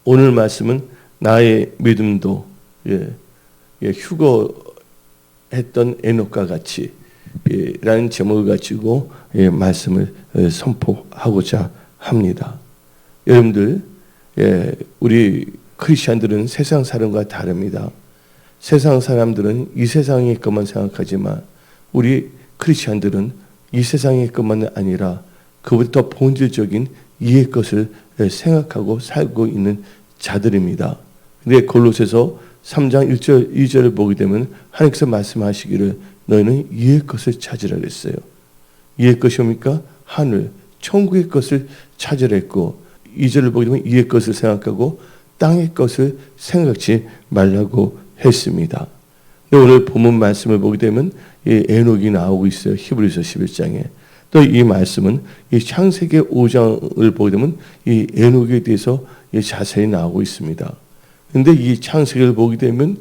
오늘 말씀은 나의 믿음도 휴거했던 에녹과 같이 라는 제목을 가지고 말씀을 선포하고자 합니다. 여러분들, 우리 크리스찬들은 세상 사람과 다릅니다. 세상 사람들은 이 세상의 것만 생각하지만 우리 크리스찬들은 이 세상의 것만 아니라 그보다 더 본질적인 이의 것을 생각하고 살고 있는 자들입니다. 근데 골로새서 3장 1절 2절을 보게 되면 하나님께서 말씀하시기를 너희는 이의 것을 찾으라 그랬어요. 이의 것이 뭡니까? 하늘, 천국의 것을 찾으라 했고 2절을 보게 되면 이의 것을 생각하고 땅의 것을 생각지 말라고 했습니다. 오늘 본문 말씀을 보게 되면 이 에녹이 나오고 있어요. 히브리서 11장에. 또 이 말씀은 이 창세기 5장을 보게 되면 이 에녹에 대해서 자세히 나오고 있습니다. 그런데 이 창세기를 보게 되면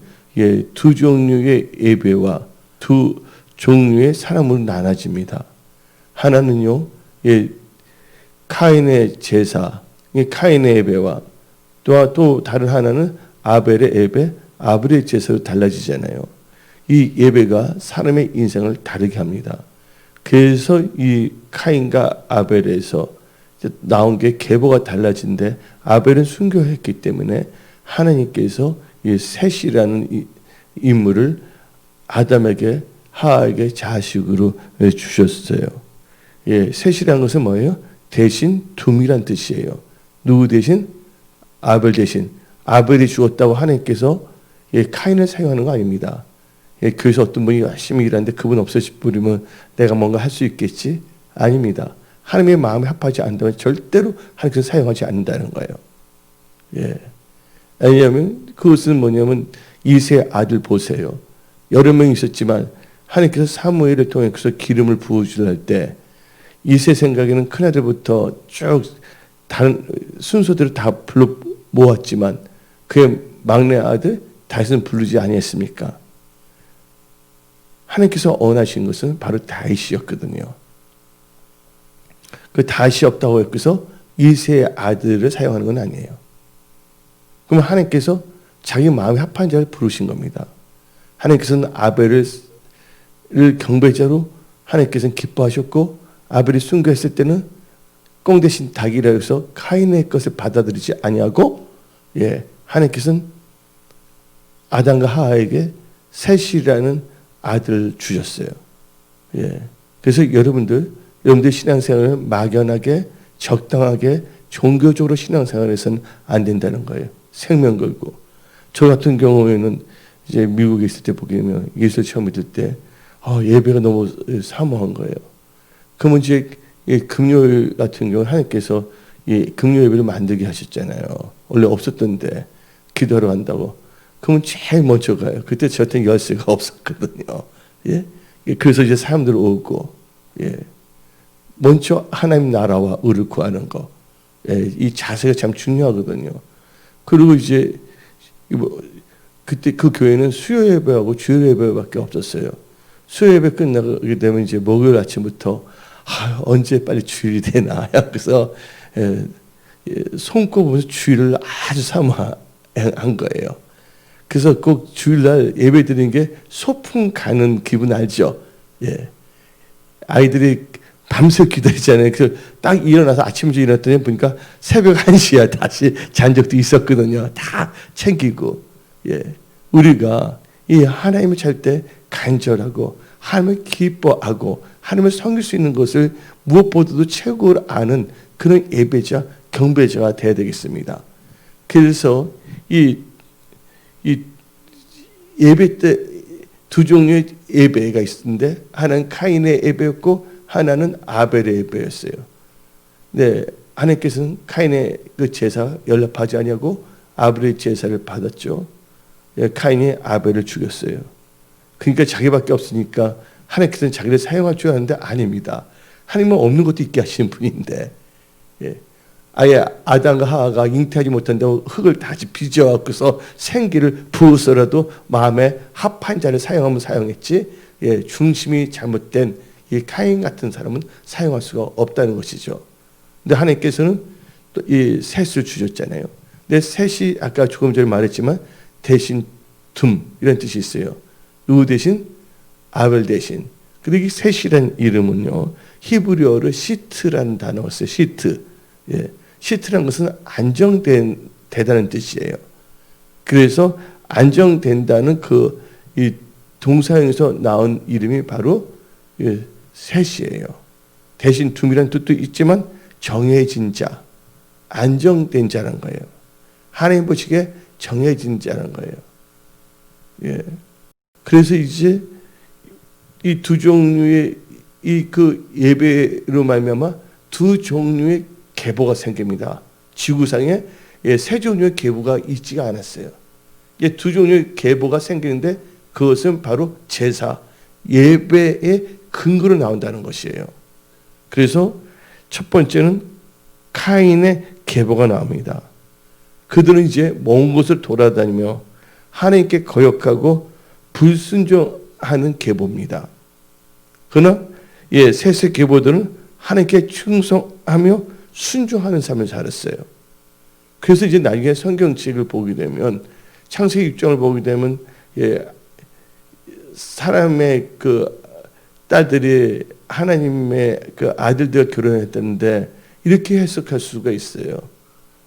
두 종류의 예배와 두 종류의 사람으로 나눠집니다. 하나는요, 카인의 제사, 카인의 예배와 또 다른 하나는 아벨의 예배, 아벨의 제사로 달라지잖아요. 이 예배가 사람의 인생을 다르게 합니다. 그래서 이 카인과 아벨에서 나온 게 계보가 달라진데 아벨은 순교했기 때문에 하나님께서 이 셋이라는 인물을 아담에게 하와에게 자식으로 주셨어요. 셋이라는 것은 뭐예요? 대신 둠이란 뜻이에요. 누구 대신? 아벨 대신. 아벨이 죽었다고 하나님께서 카인을 사용하는 거 아닙니다. 교회에서 어떤 분이 열심히 일하는데 그분 없어져 버리면 내가 뭔가 할 수 있겠지? 아닙니다. 하나님의 마음에 합하지 않는다면 절대로 하나님께서 사용하지 않는다는 거예요. 왜냐하면 그것은 뭐냐면 이새의 아들 보세요. 여러 명이 있었지만 하나님께서 사무엘을 통해서 기름을 부어주실 때 이새 생각에는 큰아들부터 쭉 다른 순서대로 다 불러 모았지만 그의 막내 아들 다윗은 부르지 아니했습니까? 하나님께서 원하신 것은 바로 다윗이었거든요. 그 다윗이 없다고 해서 이새의 아들을 사용하는 건 아니에요. 그러면 하나님께서 자기 마음에 합한 자를 부르신 겁니다. 하나님께서는 아벨을 경배자로 하나님께서는 기뻐하셨고 아벨이 순교했을 때는 꽁 대신 닭이라 해서 카인의 것을 받아들이지 아니하고 하나님께서는 아담과 하와에게 셋이라는 아들을 주셨어요. 그래서 여러분들 신앙생활을 막연하게 적당하게 종교적으로 신앙생활에서는 안 된다는 거예요. 생명 걸고. 저 같은 경우에는 이제 미국에 있을 때 보게 되면 예수 처음 믿을 때 예배가 너무 사모한 거예요. 그러면 이제 금요일 같은 경우는 하나님께서 금요 예배를 만들게 하셨잖아요. 원래 없었던데 기도하러 간다고. 그러면 제일 먼저 가요. 그때 저한테는 열쇠가 없었거든요. 그래서 이제 사람들 오고 먼저 하나님 나라와 의를 구하는 거. 이 자세가 참 중요하거든요. 그리고 이제 그때 그 교회는 수요 예배하고 주일 예배밖에 없었어요. 수요 예배 끝나게 되면 이제 목요일 아침부터 언제 빨리 주일이 되나. 그래서 손꼽으면서 주일을 아주 사모한 거예요. 그래서 꼭 주일날 예배 드리는 게 소풍 가는 기분 알죠? 아이들이 밤새 기다리잖아요. 그래서 딱 일어나서 아침에 일어났더니 보니까 새벽 1시야. 다시 잔 적도 있었거든요. 다 챙기고. 우리가 이 하나님을 찾을 때 간절하고 하나님을 기뻐하고 하나님을 섬길 수 있는 것을 무엇보다도 최고로 아는 그런 예배자, 경배자가 되어야 되겠습니다. 그래서 이 예배 때 두 종류의 예배가 있었는데 하나는 카인의 예배였고 하나는 아벨의 예배였어요. 하나님께서는 카인의 그 제사 연락하지 아니하고 아벨의 제사를 받았죠. 카인이 아벨을 죽였어요. 그러니까 자기밖에 없으니까 하나님께서는 자기를 사용할 줄 아는데 아닙니다. 하나님은 없는 것도 있게 하시는 분인데 아예 아담과 하와가 잉태하지 못한다고 흙을 다시 빚어갖고서 생기를 부어서라도 마음에 합한 자를 사용하면 사용했지 중심이 잘못된 이 카인 같은 사람은 사용할 수가 없다는 것이죠. 근데 하나님께서는 또 이 셋을 주셨잖아요. 근데 셋이 아까 조금 전에 말했지만 대신 둠 이런 뜻이 있어요. 누구 대신? 아벨 대신. 근데 이 셋이라는 이름은요, 히브리어로 시트라는 단어가 있어요. 시트. 예. 시트라는 것은 안정되다는 뜻이에요. 그래서 안정된다는 이 동사형에서 나온 이름이 바로 셋이에요. 대신 둠이라는 뜻도 있지만 정해진 자, 안정된 자란 거예요. 하나님 보시기에 정해진 자란 거예요. 예. 그래서 이제 이 두 종류의 예배로 말미암아 두 종류의 계보가 생깁니다. 지구상에 세 종류의 계보가 있지가 않았어요. 두 종류의 계보가 생기는데 그것은 바로 제사, 예배의 근거로 나온다는 것이에요. 그래서 첫 번째는 카인의 계보가 나옵니다. 그들은 이제 먼 곳을 돌아다니며 하나님께 거역하고 불순종하는 계보입니다. 그러나 셋의 계보들은 하나님께 충성하며 순종하는 삶을 살았어요. 그래서 이제 나중에 성경책을 보게 되면 창세기 6장을 보게 되면 사람의 딸들이 하나님의 아들들과 결혼했다는데 이렇게 해석할 수가 있어요.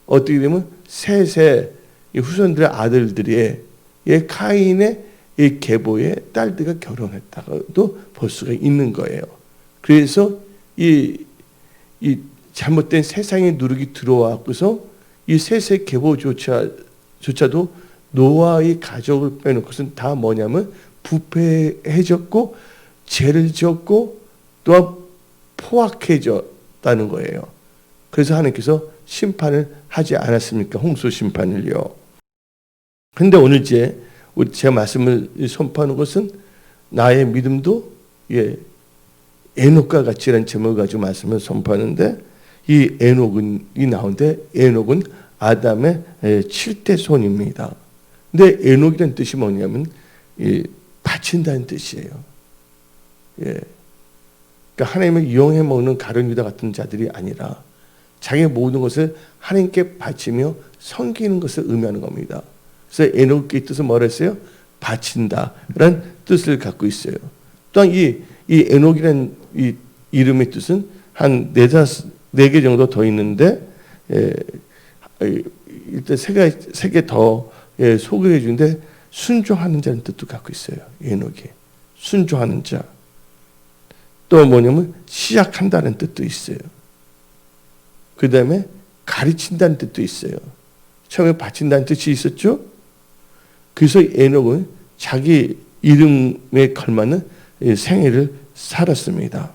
어떻게 되면 셋의 후손들의 아들들이 카인의 이 계보의 딸들과 결혼했다고도 볼 수가 있는 거예요. 그래서 이 잘못된 세상의 누룩이 들어와서 이 셋의 계보조차도 노아의 가족을 빼놓은 것은 다 뭐냐면 부패해졌고 죄를 지었고 또한 포악해졌다는 거예요. 그래서 하나님께서 심판을 하지 않았습니까? 홍수 심판을요. 그런데 오늘 제 말씀을 선포하는 것은 나의 믿음도 에녹과 같이라는 제목을 가지고 말씀을 선포하는데 이 에녹이 나오는데 에녹은 아담의 7대 손입니다. 근데 에녹이라는 뜻이 뭐냐면 바친다는 뜻이에요. 그러니까 하나님을 이용해 먹는 가룟 유다 같은 자들이 아니라 자기의 모든 것을 하나님께 바치며 섬기는 것을 의미하는 겁니다. 그래서 에녹의 뜻은 뭐라 했어요? 바친다라는 뜻을 갖고 있어요. 또한 이 에녹이라는 이 이름의 뜻은 한 4개 정도 더 있는데 일단 세 개 더 소개해 주는데 순종하는 자는 뜻도 갖고 있어요. 에녹이 순종하는 자. 또 뭐냐면 시작한다는 뜻도 있어요. 그 다음에 가르친다는 뜻도 있어요. 처음에 바친다는 뜻이 있었죠. 그래서 에녹은 자기 이름에 걸맞는 생애를 살았습니다.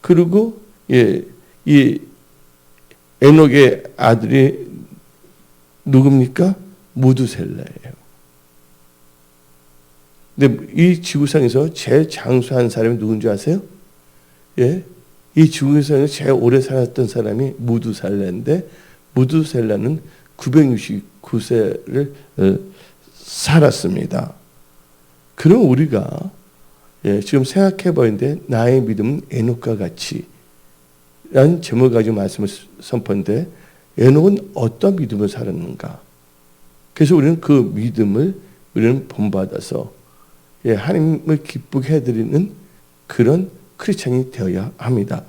그리고 이 에녹의 아들이 누굽니까? 무두셀라예요. 근데 이 지구상에서 제일 장수한 사람이 누군지 아세요? 이 지구상에서 제일 오래 살았던 사람이 무두셀라인데 무두셀라는 969세를 살았습니다. 그럼 우리가 지금 생각해 보는데 나의 믿음은 에녹과 같이 라는 제목을 가지고 말씀을 선포했는데 에녹은 어떤 믿음을 살았는가? 그래서 우리는 그 믿음을 우리는 본받아서 하나님을 기쁘게 해드리는 그런 크리스찬이 되어야 합니다.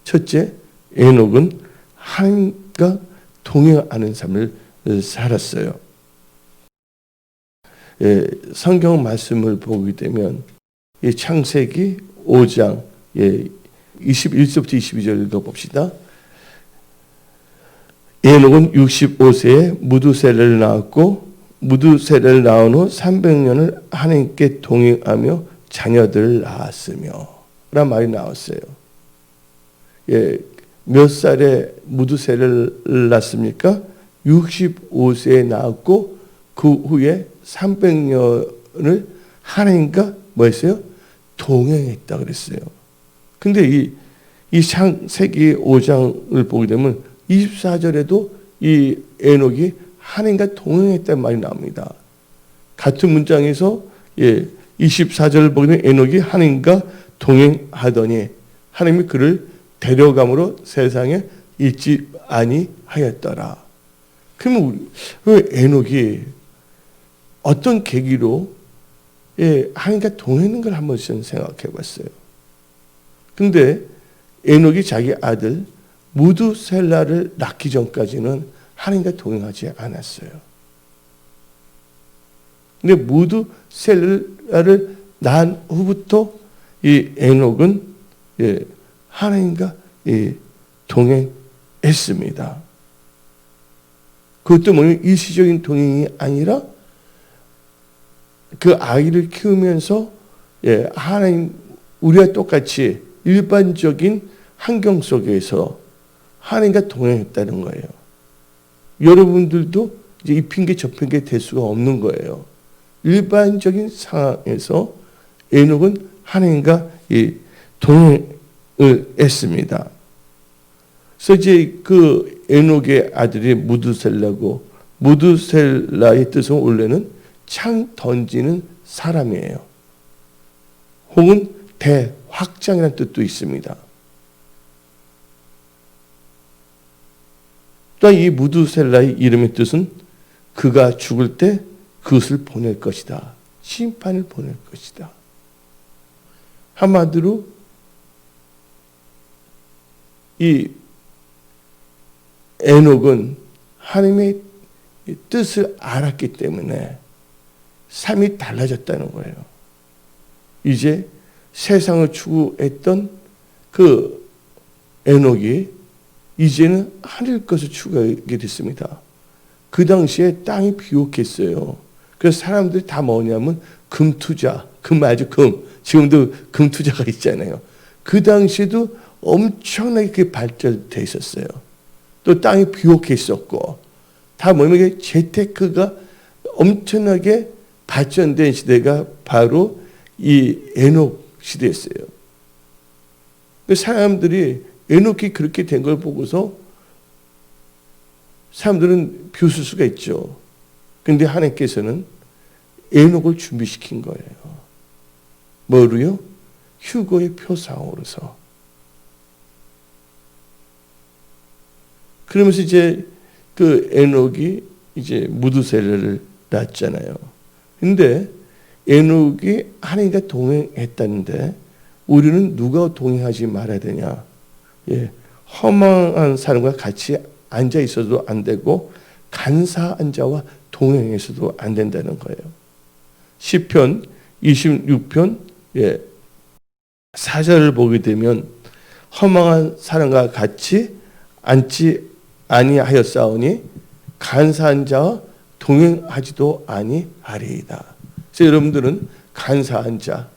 첫째, 에녹은 하나님과 동행하는 삶을 살았어요. 성경 말씀을 보게 되면 창세기 5장 21절부터 22절 읽어봅시다. 에녹은 65세에 무두셀라를 낳았고 무두셀라를 낳은 후 300년을 하나님께 동행하며 자녀들을 낳았으며 라는 말이 나왔어요. 몇 살에 무두셀라를 낳습니까? 65세에 낳았고 그 후에 300년을 하나님과 뭐 했어요? 동행했다 그랬어요. 근데 이 창세기 5장을 보게 되면 24절에도 이 에녹이 하나님과 동행했다는 말이 나옵니다. 같은 문장에서 24절을 보게 되면 에녹이 하나님과 동행하더니 하나님이 그를 데려감으로 세상에 잊지 아니하였더라. 그러면 왜 에녹이 어떤 계기로 하나님과 동행하는 걸 한번 생각해 봤어요. 근데 에녹이 자기 아들 무두셀라를 낳기 전까지는 하나님과 동행하지 않았어요. 근데 무두셀라를 낳은 후부터 이 에녹은 하나님과 동행했습니다. 그것도 뭐냐면 일시적인 동행이 아니라 그 아이를 키우면서 하나님 우리와 똑같이 일반적인 환경 속에서 하나님과 동행했다는 거예요. 여러분들도 이제 이 핑계 저 핑계 될 수가 없는 거예요. 일반적인 상황에서 에녹은 하나님과 동행을 했습니다. 그래서 이제 그 에녹의 아들이 무두셀라고, 무두셀라의 뜻은 원래는 창 던지는 사람이에요. 혹은 대확장이라는 뜻도 있습니다. 또한 이 무두셀라의 이름의 뜻은 그가 죽을 때 그것을 보낼 것이다. 심판을 보낼 것이다. 한마디로 이 에녹은 하나님의 뜻을 알았기 때문에 삶이 달라졌다는 거예요. 이제 세상을 추구했던 그 에녹이 이제는 하늘 것을 추구하게 됐습니다. 그 당시에 땅이 비옥했어요. 그래서 사람들이 다 뭐냐면 금투자, 지금도 금투자가 있잖아요. 그 당시에도 엄청나게 그게 발전돼 있었어요. 또 땅이 비옥해 있었고, 다 뭐냐면 재테크가 엄청나게 발전된 시대가 바로 이 에녹 시대였어요. 사람들이 에녹이 그렇게 된 걸 보고서 사람들은 비웃을 수가 있죠. 근데 하나님께서는 에녹을 준비시킨 거예요. 뭐로요? 휴거의 표상으로서. 그러면서 이제 그 에녹이 이제 무두셀라를 낳았잖아요. 근데 에녹이 하나님과 동행했다는데 우리는 누가 동행하지 말아야 되냐? 허망한 사람과 같이 앉아 있어도 안 되고 간사한 자와 동행해서도 안 된다는 거예요. 시편 26편 4절을 보게 되면 허망한 사람과 같이 앉지 아니하였사오니 간사한 자와 동행하지도 아니하리이다. 그래서 여러분들은 간사한 자,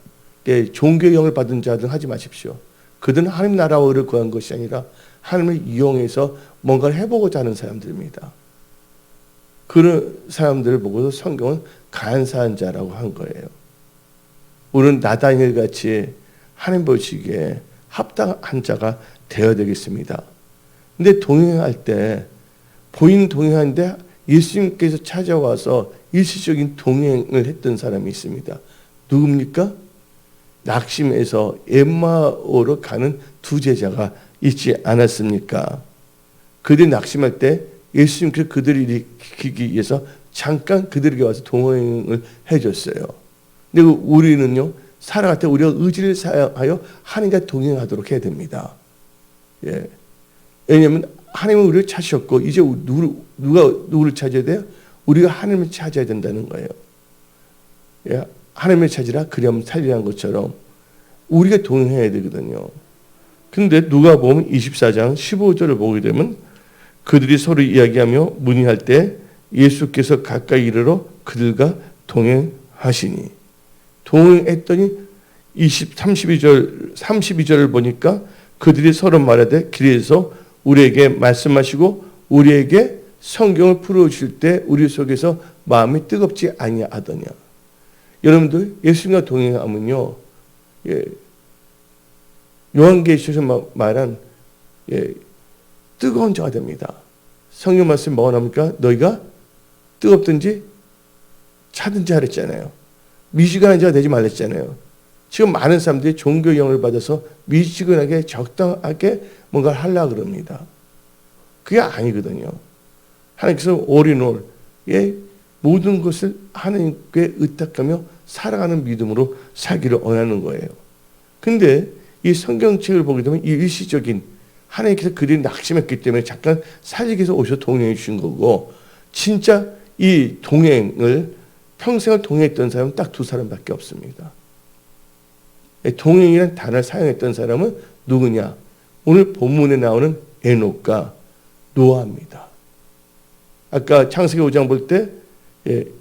종교형을 받은 자들 하지 마십시오. 그들은 하나님 나라와 의를 구한 것이 아니라 하나님을 이용해서 뭔가를 해보고자 하는 사람들입니다. 그런 사람들을 보고서 성경은 간사한 자라고 한 거예요. 우리는 나다니엘 같이 하나님 보시기에 합당한 자가 되어야 되겠습니다. 근데 동행할 때 본인 동행하는데 예수님께서 찾아와서 일시적인 동행을 했던 사람이 있습니다. 누굽니까? 낙심해서 엠마오로 가는 두 제자가 있지 않았습니까? 그들이 낙심할 때 예수님께서 그들을 일으키기 위해서 잠깐 그들에게 와서 동행을 해줬어요. 근데 우리는요, 살아갈 때 우리가 의지를 사용하여 하나님과 동행하도록 해야 됩니다. 왜냐하면 하나님은 우리를 찾으셨고 이제 누구를 찾아야 돼요? 우리가 하나님을 찾아야 된다는 거예요. 하나님을 찾으라 그리하면 살리라는 것처럼 우리가 동행해야 되거든요. 근데 누가복음 24장 15절을 보게 되면 그들이 서로 이야기하며 문의할 때 예수께서 가까이 이르러 그들과 동행하시니, 동행했더니 32절을 보니까 그들이 서로 말하되 길에서 우리에게 말씀하시고 우리에게 성경을 풀어주실 때 우리 속에서 마음이 뜨겁지 아니하더냐. 여러분들 예수님과 동행하면요, 요한계시록에서 말한 뜨거운 자가 됩니다. 성경 말씀이 뭐가 나옵니까? 너희가 뜨겁든지 차든지 하랬잖아요. 미지근한 자가 되지 말랬잖아요. 지금 많은 사람들이 종교형을 받아서 미지근하게 적당하게 뭔가를 하려고 그럽니다. 그게 아니거든요. 하나님께서 올인올 모든 것을 하나님께 의탁하며 살아가는 믿음으로 살기를 원하는 거예요. 근데 이 성경책을 보게 되면 이 일시적인 하나님께서 그들이 낙심했기 때문에 잠깐 살리기 위해서 오셔서 동행해 주신 거고, 진짜 이 동행을 평생을 동행했던 사람은 딱 두 사람밖에 없습니다. 동행이라는 단어를 사용했던 사람은 누구냐? 오늘 본문에 나오는 에녹과 노아입니다. 아까 창세기 5장 볼 때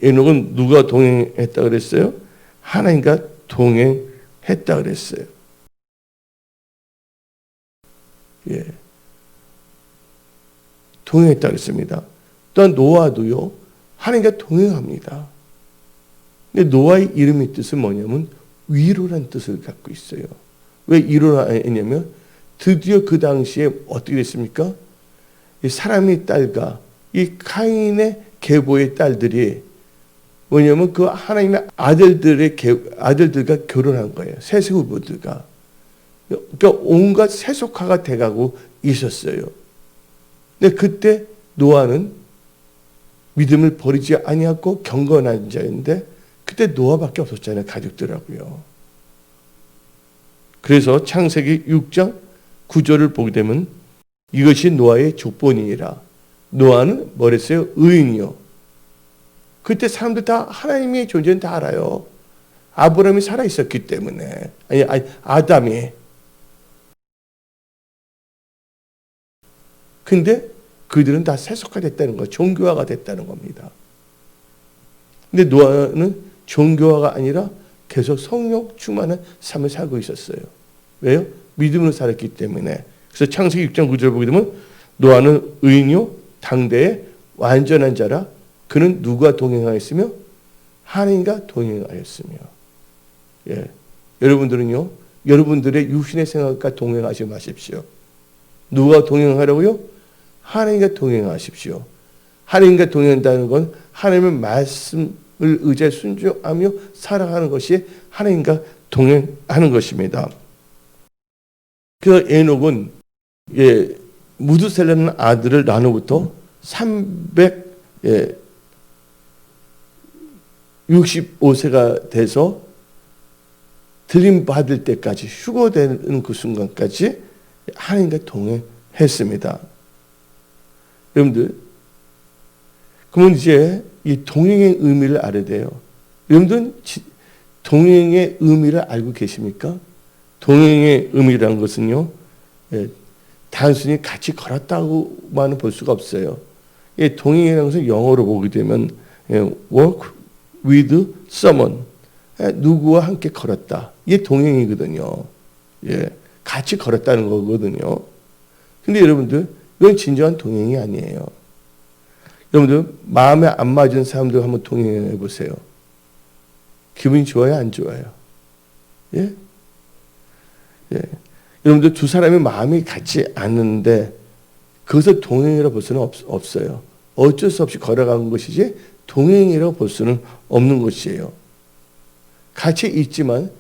에녹은 누가 동행했다 그랬어요? 하나님과 동행했다 그랬어요. 동행했다 그랬습니다. 또한 노아도요, 하나님과 동행합니다. 근데 노아의 이름의 뜻은 뭐냐면 위로란 뜻을 갖고 있어요. 왜 위로라 했냐면 드디어 그 당시에 어떻게 됐습니까? 이 사람의 딸과 이 카인의 계보의 딸들이 뭐냐면 그 하나님의 아들들과 결혼한 거예요. 세세 후보들과. 그러니까 온갖 세속화가 돼가고 있었어요. 근데 그때 노아는 믿음을 버리지 아니하고 경건한 자인데 그때 노아밖에 없었잖아요. 가족들하고요. 그래서 창세기 6장 9절을 보게 되면 이것이 노아의 족본이니라. 노아는 뭐랬어요? 의인이요. 그때 사람들 다 하나님의 존재는 다 알아요. 아브라함이 살아 있었기 때문에. 아니 아담이. 근데 그들은 다 세속화됐다는 거, 종교화가 됐다는 겁니다. 근데 노아는 종교화가 아니라 계속 성령 충만한 삶을 살고 있었어요. 왜요? 믿음으로 살았기 때문에. 그래서 창세기 6장 9절 보게 되면 노아는 의인요 당대의 완전한 자라. 그는 누가 동행하였으며 하나님과 동행하였으며. 여러분들은요, 여러분들의 육신의 생각과 동행하지 마십시오. 누가 동행하라고요? 하나님과 동행하십시오. 하나님과 동행한다는 건 하나님의 말씀을 의지해 순종하며 살아가는 것이 하나님과 동행하는 것입니다. 그 에녹은 무드셀라는 아들을 나누부터 365세가 돼서 들림 받을 때까지 휴거되는 그 순간까지 하나님과 동행했습니다. 여러분들, 그러면 이제 이 동행의 의미를 알아야 돼요. 여러분들은 동행의 의미를 알고 계십니까? 동행의 의미라는 것은요, 단순히 같이 걸었다고만 볼 수가 없어요. 동행이라는 것은 영어로 보게 되면 work with someone, 누구와 함께 걸었다. 이게 동행이거든요. 같이 걸었다는 거거든요. 근데 여러분들, 이건 진정한 동행이 아니에요. 여러분들, 마음에 안 맞은 사람들 한번 동행해 보세요. 기분이 좋아요, 안 좋아요? 여러분들, 두 사람의 마음이 같지 않는데 그것을 동행이라고 볼 수는 없어요. 어쩔 수 없이 걸어가는 것이지 동행이라고 볼 수는 없는 것이에요. 같이 있지만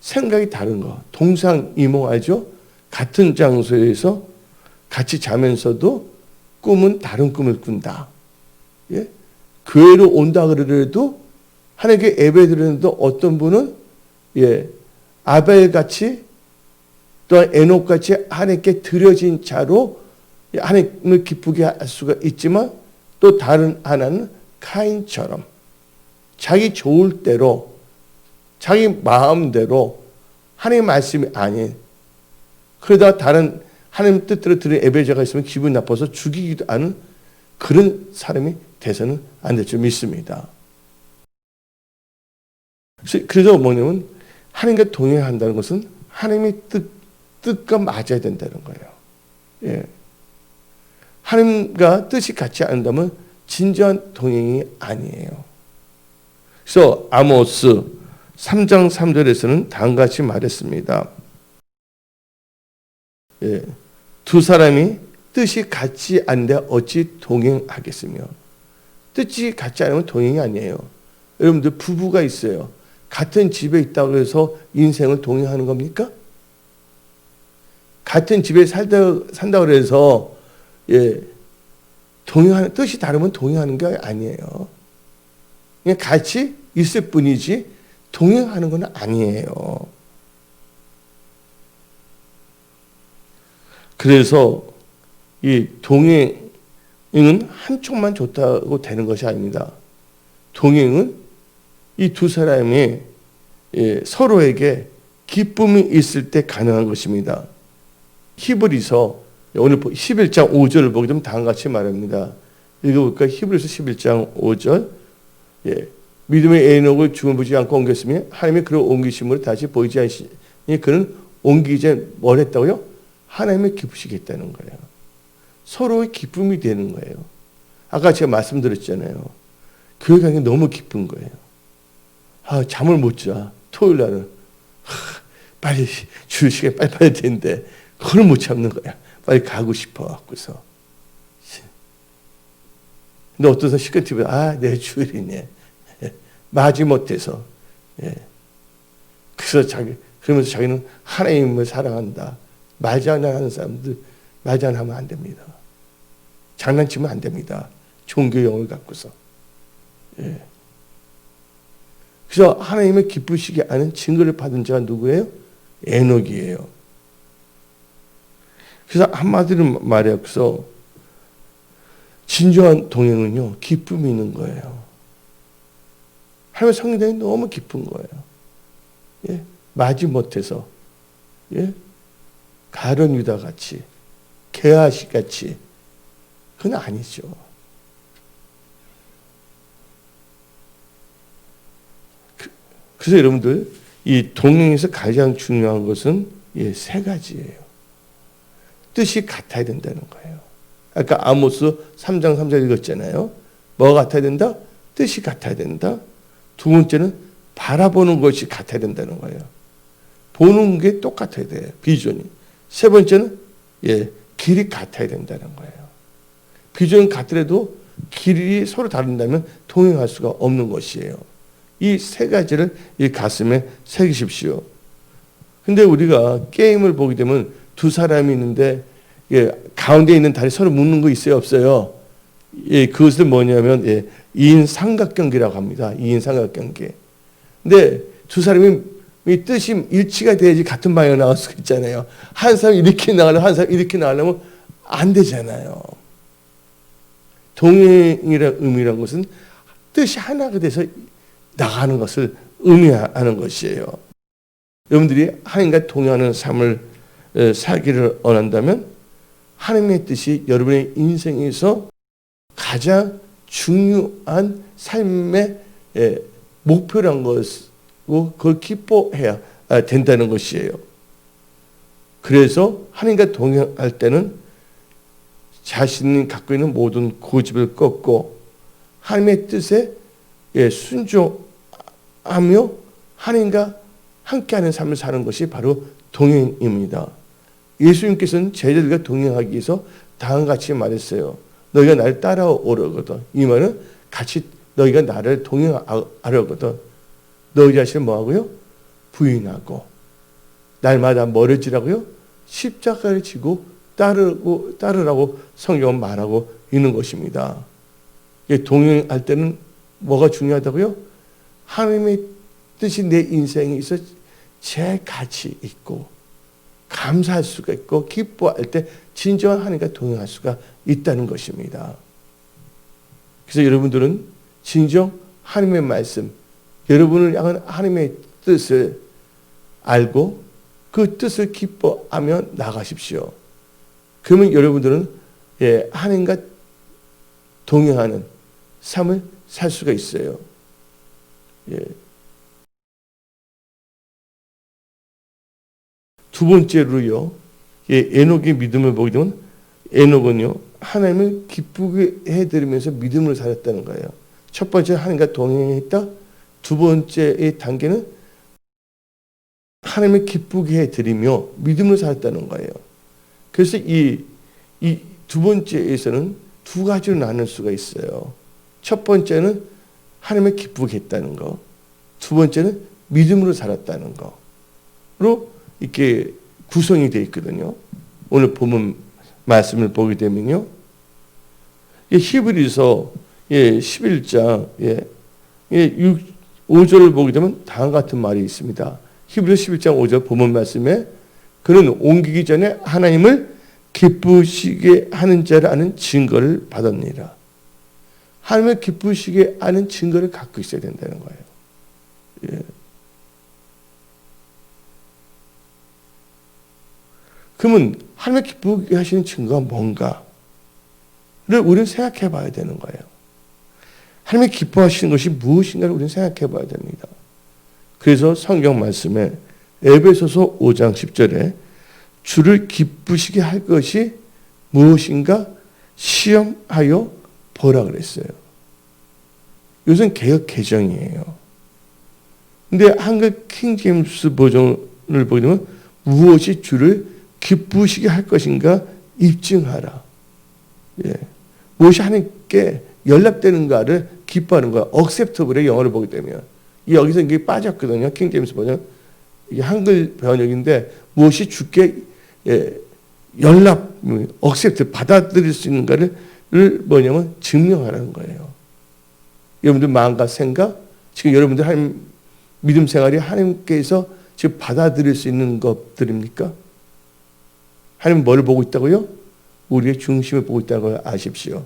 생각이 다른 거. 동상이몽 알죠? 같은 장소에서 같이 자면서도 꿈은 다른 꿈을 꾼다. 교회로 온다 그러더라도 하나님께 예배드리는데 어떤 분은 아벨같이 또한 에녹같이 하나님께 드려진 자로 하나님을 기쁘게 할 수가 있지만 또 다른 하나는 카인처럼 자기 좋을 대로 자기 마음대로 하나님의 말씀이 아닌 그러다 다른 하나님 뜻대로 드리는 예배자가 있으면 기분이 나빠서 죽이기도 하는 그런 사람이 돼서는 안 될 줄 믿습니다. 그래서 뭐냐면 하나님과 동행한다는 것은 하나님의 뜻과 맞아야 된다는 거예요. 하나님과 뜻이 같지 않다면 진정한 동행이 아니에요. 그래서 아모스 3장 3절에서는 다음과 같이 말했습니다. 두 사람이 뜻이 같지 않은데 어찌 동행하겠으며. 뜻이 같지 않으면 동행이 아니에요. 여러분들 부부가 있어요. 같은 집에 있다고 해서 인생을 동행하는 겁니까? 같은 집에 산다고 해서 동행하는 뜻이 다르면 동행하는 게 아니에요. 그냥 같이 있을 뿐이지 동행하는 건 아니에요. 그래서 이 동행은 한쪽만 좋다고 되는 것이 아닙니다. 동행은 이 두 사람이 서로에게 기쁨이 있을 때 가능한 것입니다. 히브리서 오늘 11장 5절을 보게 되면 다음과 같이 말합니다. 읽어볼까요? 히브리서 11장 5절. 믿음의 에녹을 죽음을 보지 않고 옮겼으며 하나님의 그를 옮기심으로 다시 보이지 않으시니 그는 옮기기 전에 뭘 했다고요? 하나님의 기쁘시겠다는 거예요. 서로의 기쁨이 되는 거예요. 아까 제가 말씀드렸잖아요. 교회 가는 게 너무 기쁜 거예요. 잠을 못 자. 토요일 날은 빨리 주일 시간 빨리 되는데 그걸 못 참는 거야. 빨리 가고 싶어 갖고서. 근데 어떤 사람 시간 TV 내 주일이네. 마지 못해서. 그래서 그러면서 자기는 하나님을 사랑한다. 말장난하는 사람들 말장난하면 안 됩니다. 장난치면 안 됩니다. 종교 용어를 갖고서. 그래서 하나님을 기쁘시게 하는 증거를 받은 자가 누구예요? 에녹이에요. 그래서 한마디로 말해서 진정한 동행은요, 기쁨이 있는 거예요. 하나님의 성령이 너무 기쁜 거예요. 마지 못해서, 가룟 유다 같이, 게하시 같이, 그건 아니죠. 그래서 여러분들, 이 동행에서 가장 중요한 것은 세 가지예요. 뜻이 같아야 된다는 거예요. 아까 아모스 3장 3절 읽었잖아요. 뭐가 같아야 된다? 뜻이 같아야 된다. 두 번째는 바라보는 것이 같아야 된다는 거예요. 보는 게 똑같아야 돼요. 비전이. 세 번째는 길이 같아야 된다는 거예요. 비전은 같더라도 길이 서로 다른다면 동행할 수가 없는 것이에요. 이 세 가지를 이 가슴에 새기십시오. 근데 우리가 게임을 보게 되면 두 사람이 있는데 가운데 있는 다리 서로 묶는 거 있어요, 없어요? 그것은 뭐냐면 2인 삼각경기라고 합니다. 2인 삼각경기. 근데 두 사람이 뜻이 일치가 돼야지 같은 방향으로 나갈 수 있잖아요. 한 사람이 이렇게 나가려면 한 사람이 이렇게 나가려면 안 되잖아요. 동행이라는 의미란 것은 뜻이 하나가 돼서 나가는 것을 의미하는 것이에요. 여러분들이 하나님과 동행하는 삶을 살기를 원한다면 하나님의 뜻이 여러분의 인생에서 가장 중요한 삶의 목표란 것이고 그걸 기뻐해야 된다는 것이에요. 그래서 하나님과 동행할 때는 자신이 갖고 있는 모든 고집을 꺾고 하나님의 뜻에 순종하며 하나님과 함께하는 삶을 사는 것이 바로 동행입니다. 예수님께서는 제자들과 동행하기 위해서 다음과 같이 말했어요. 너희가 나를 따라오려거든. 이 말은 같이 너희가 나를 동행하려거든. 너희 자신을 뭐하고요? 부인하고 날마다 멀어지라고요? 십자가를 지고 따르라고 성경은 말하고 있는 것입니다. 동행할 때는 뭐가 중요하다고요? 하나님의 뜻이 내 인생에 있어 제 가치 있고 감사할 수가 있고 기뻐할 때 진정한 하나님과 동행할 수가 있다는 것입니다. 그래서 여러분들은 진정 하나님의 말씀, 여러분을 향한 하나님의 뜻을 알고 그 뜻을 기뻐하며 나가십시오. 그러면 여러분들은 하나님과 동행하는 삶을 살 수가 있어요. 두 번째로요, 에녹의 믿음을 보게 되면 에녹은요, 하나님을 기쁘게 해드리면서 믿음을 살았다는 거예요. 첫 번째 하나님과 동행했다. 두 번째의 단계는 하나님을 기쁘게 해드리며 믿음을 살았다는 거예요. 그래서 이 두 번째에서는 두 가지로 나눌 수가 있어요. 첫 번째는 하나님을 기쁘게 했다는 거. 두 번째는 믿음으로 살았다는 거로 이렇게 구성이 되어 있거든요. 오늘 본문 말씀을 보게 되면요. 히브리서 11장 5절을 보게 되면 다음과 같은 말이 있습니다. 히브리서 11장 5절 본문 말씀에 그는 옮기기 전에 하나님을 기쁘시게 하는 자를 아는 증거를 받았느니라. 하나님을 기쁘시게 하는 증거를 갖고 있어야 된다는 거예요. 예. 그러면 하나님을 기쁘게 하시는 증거가 뭔가를 우리는 생각해 봐야 되는 거예요. 하나님이 기뻐하시는 것이 무엇인가를 우리는 생각해 봐야 됩니다. 그래서 성경 말씀에 에베소서 5장 10절에 주를 기쁘시게 할 것이 무엇인가 시험하여 보라 그랬어요. 이것은 개역 개정이에요. 근데 한글 킹제임스 버전을 보게 되면 무엇이 주를 기쁘시게 할 것인가 입증하라. 예. 무엇이 하나님께 연락되는가를 기뻐하는 거야. acceptable의 영어를 보게 되면 여기서 이게 빠졌거든요. 킹제임스 버전. 이게 한글 번역인데 무엇이 주께 연락, accept, 받아들일 수 있는가를 뭐냐면 증명하라는 거예요. 여러분들 마음과 생각, 지금 여러분들 하나님 믿음 생활이 하나님께서 지금 받아들일 수 있는 것들입니까? 하나님 뭘 보고 있다고요? 우리의 중심을 보고 있다고 아십시오.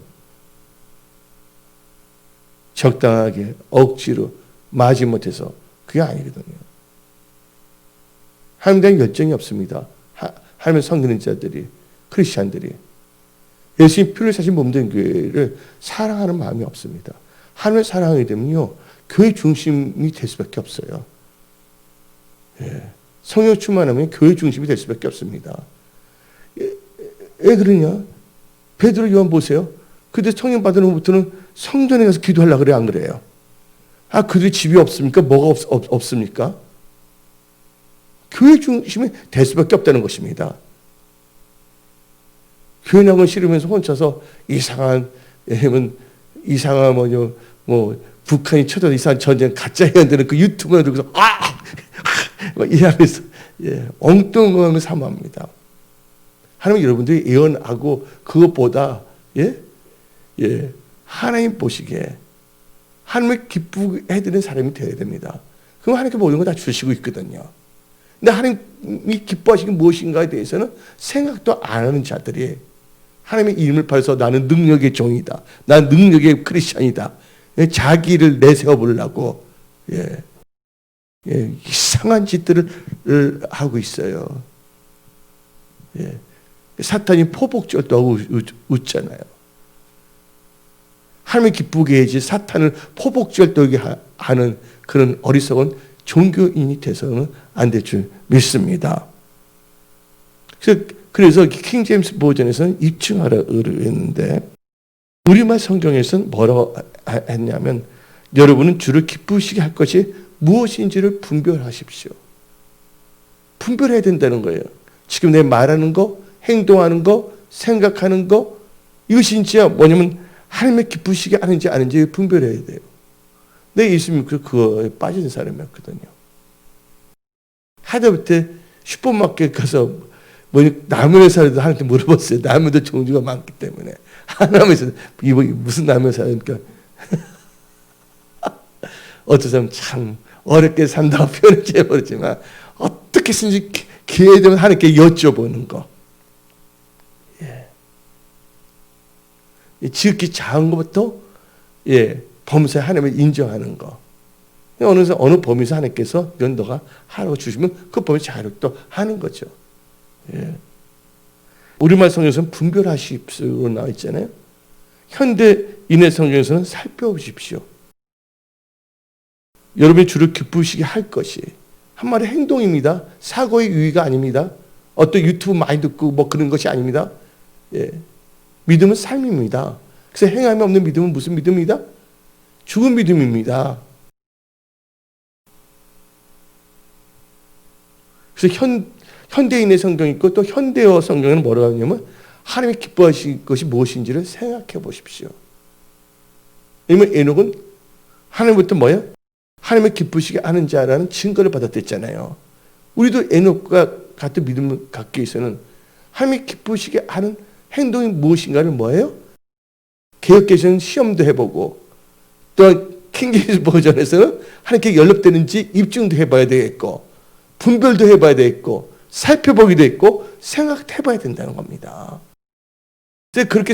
적당하게 억지로 마지못해서 그게 아니거든요. 하나님에 대한 열정이 없습니다. 하나님을 섬기는 자들이, 크리스찬들이 예수님 피를 사신 몸된 교회를 사랑하는 마음이 없습니다. 하나님을 사랑하게 되면요, 교회 중심이 될 수밖에 없어요. 예. 성령 충만하면 교회 중심이 될 수밖에 없습니다. 왜 그러냐? 베드로 요한 보세요. 그때 성령 받은 후부터는 성전에 가서 기도하려고 그래, 안 그래요? 아, 그들이 집이 없습니까? 뭐가 없습니까? 교회 중심이 될 수밖에 없다는 것입니다. 교회 나가기 싫으면서 혼자서 이상한 북한이 쳐도 이상한 전쟁 가짜 예언되는 그 유튜브에 들고서 이러면서 엉뚱한 사모합니다. 하나님 여러분들이 예언하고 그것보다 하나님 보시기에 하나님을 기쁘게 해드리는 사람이 되어야 됩니다. 그럼 하나님께 모든 걸 다 주시고 있거든요. 근데 하나님이 기뻐하시는 무엇인가에 대해서는 생각도 안 하는 자들이 하나님의 이름을 팔아서 나는 능력의 종이다. 나는 능력의 크리스찬이다. 자기를 내세워 보려고 이상한 짓들을 하고 있어요. 사탄이 포복절도 하고 웃잖아요. 하나님을 기쁘게 해야지 사탄을 포복절도하게 하는 그런 어리석은 종교인이 돼서는 안 될 줄 믿습니다. 그래서 킹제임스 버전에서는 입증하라 그랬는데 우리말 성경에서는 뭐라고 했냐면 여러분은 주를 기쁘시게 할 것이 무엇인지를 분별하십시오. 분별해야 된다는 거예요. 지금 내 말하는 거, 행동하는 거, 생각하는 거 이것이 진짜 뭐냐면 하나님의 기쁘시게 하는지 아닌지 분별해야 돼요. 내 예수님이 그거에 빠진 사람이었거든요. 하다못해 슈퍼마켓 가서 라면을 사려도 하나님께 물어봤어요. 라면도 종류가 많기 때문에 하나님께서 무슨 라면 사니까 어떤 사람 참 어렵게 산다고 표현을 해버리지만 어떻게 쓰는지 기회 되면 하나님께 여쭤보는 거. 지극히 작은 것부터 범사에 하나님을 인정하는 거. 어느 범위에서 하나님께서 이건 너가 하라고 주시면 그 범위 자유롭게 또 하는 거죠. 우리말 성경에서는 분별하십시오로 나와 있잖아요. 현대인의 성경에서는 살펴보십시오. 여러분이 주를 기쁘시게 할 것이 한마디 행동입니다. 사고의 유의가 아닙니다. 어떤 유튜브 많이 듣고 뭐 그런 것이 아닙니다. 믿음은 삶입니다. 그래서 행함이 없는 믿음은 무슨 믿음이다? 죽은 믿음입니다. 그래서 현대인의 성경이 있고 또 현대어 성경은 뭐라고 하냐면 하나님이 기뻐하실 것이 무엇인지를 생각해 보십시오. 왜냐면 에녹은 하나님부터 뭐예요? 하나님을 기쁘시게 하는 자라는 증거를 받았댔잖아요. 우리도 에녹과 같은 믿음을 갖기 위해서는 하나님이 기쁘시게 하는 행동이 무엇인가를 뭐예요? 개혁개정은 시험도 해보고 또 킹제임스 버전에서는 하나님께 연락되는지 입증도 해봐야 되겠고 분별도 해봐야 되겠고 살펴보기도 했고 생각해봐야 된다는 겁니다. 근데 그렇게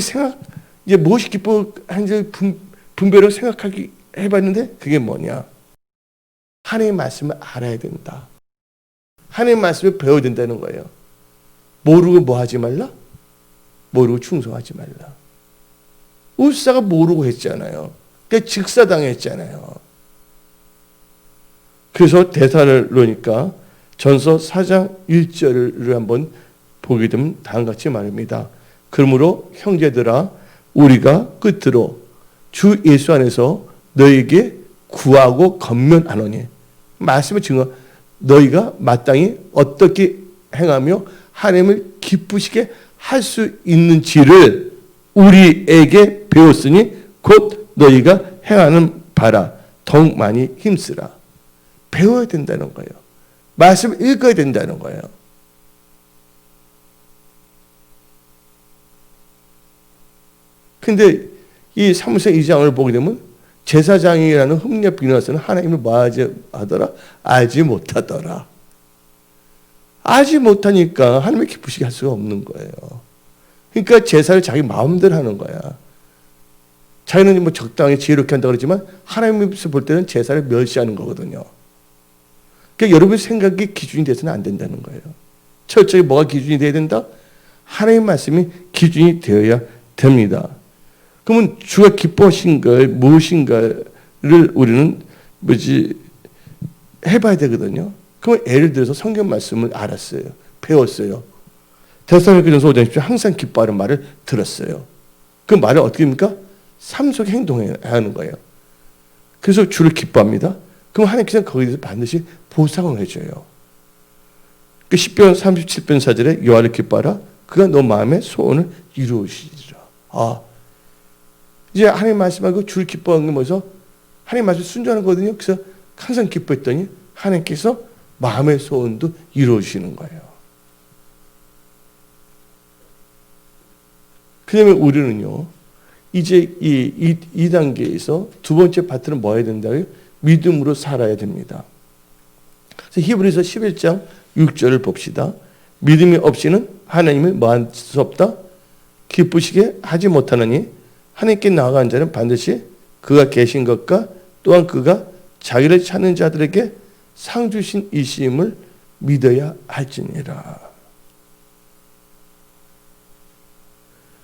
이제 무엇이 기뻐하는지 분별을 생각하기 해봤는데 그게 뭐냐? 하나님의 말씀을 알아야 된다. 하나님의 말씀을 배워야 된다는 거예요. 모르고 뭐 하지 말라? 모르고 충성하지 말라. 울사가 모르고 했잖아요. 그러니까 직사당했잖아요. 그래서 대사를 놓으니까 전서 4장 1절을 한번 보게 되면 다음과 같이 말입니다. 그러므로 형제들아 우리가 끝으로 주 예수 안에서 너에게 구하고 건면하노니 말씀을 증거 너희가 마땅히 어떻게 행하며 하나님을 기쁘시게 할 수 있는지를 우리에게 배웠으니 곧 너희가 행하는 바라 더욱 많이 힘쓰라. 배워야 된다는 거예요. 말씀을 읽어야 된다는 거예요. 근데 이 사무엘 2장을 보게 되면 제사장이라는 흠냐 비나서는 하나님을 뭐하지 하더라? 알지 못하더라. 알지 못하니까 하나님을 기쁘시게 할 수가 없는 거예요. 그러니까 제사를 자기 마음대로 하는 거야. 자기는 뭐 적당히 지혜롭게 한다고 그러지만 하나님께서 볼 때는 제사를 멸시하는 거거든요. 그러니까 여러분 생각이 기준이 돼서는 안 된다는 거예요. 철저히 뭐가 기준이 돼야 된다? 하나님의 말씀이 기준이 되어야 됩니다. 그러면 주가 기뻐하신 걸 무엇인가를 우리는 해봐야 되거든요. 그럼 예를 들어서 성경 말씀을 알았어요. 배웠어요. 데살로니가전서 5장 10절 항상 기뻐하는 말을 들었어요. 그 말을 어떻게 합니까? 삶 속에 행동해야 하는 거예요. 그래서 주를 기뻐합니다. 그럼 하나님께서 거기서 반드시 보상을 해줘요. 그 10편 37편 4절에 여호와를 기뻐하라. 그가 너 마음의 소원을 이루시리라. 이제 하나님 말씀하고 주를 기뻐하는 게 뭐죠? 하나님 말씀 순종하는 거거든요. 그래서 항상 기뻐했더니 하나님께서 마음의 소원도 이루어주시는 거예요. 그다음에 우리는요, 이제 이 단계에서 두 번째 파트는 뭐 해야 된다고요? 믿음으로 살아야 됩니다. 그래서 히브리서 11장 6절을 봅시다. 믿음이 없이는 하나님을 뭐 할 수 없다? 기쁘시게 하지 못하느니 하나님께 나아간 자는 반드시 그가 계신 것과 또한 그가 자기를 찾는 자들에게 상 주신 이심을 믿어야 할지니라.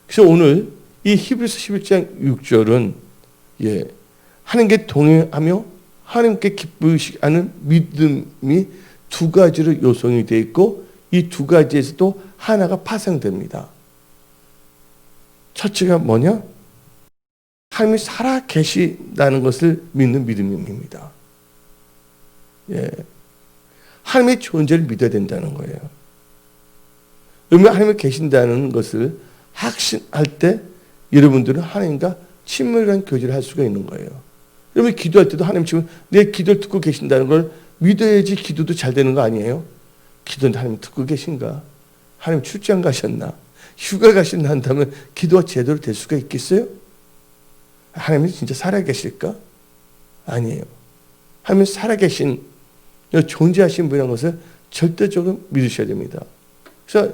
그래서 오늘 이 히브리서 11장 6절은 하나님께 동행하며 하나님께 기쁘시게 하는 믿음이 두 가지로 요성이 되어 있고 이 두 가지에서도 하나가 파생됩니다. 첫째가 뭐냐? 하나님이 살아 계신다는 것을 믿는 믿음입니다. 하나님의 존재를 믿어야 된다는 거예요. 그러면 하나님이 계신다는 것을 확신할 때 여러분들은 하나님과 친밀한 교제를 할 수가 있는 거예요. 여러분 기도할 때도 하나님 지금 내 기도를 듣고 계신다는 걸 믿어야지 기도도 잘 되는 거 아니에요? 기도는 하나님 듣고 계신가? 하나님 출장 가셨나? 휴가 가신다 한다면 기도가 제대로 될 수가 있겠어요? 하나님이 진짜 살아계실까? 아니에요. 하나님이 살아계신 존재하신 분이라는 것을 절대적으로 믿으셔야 됩니다. 그래서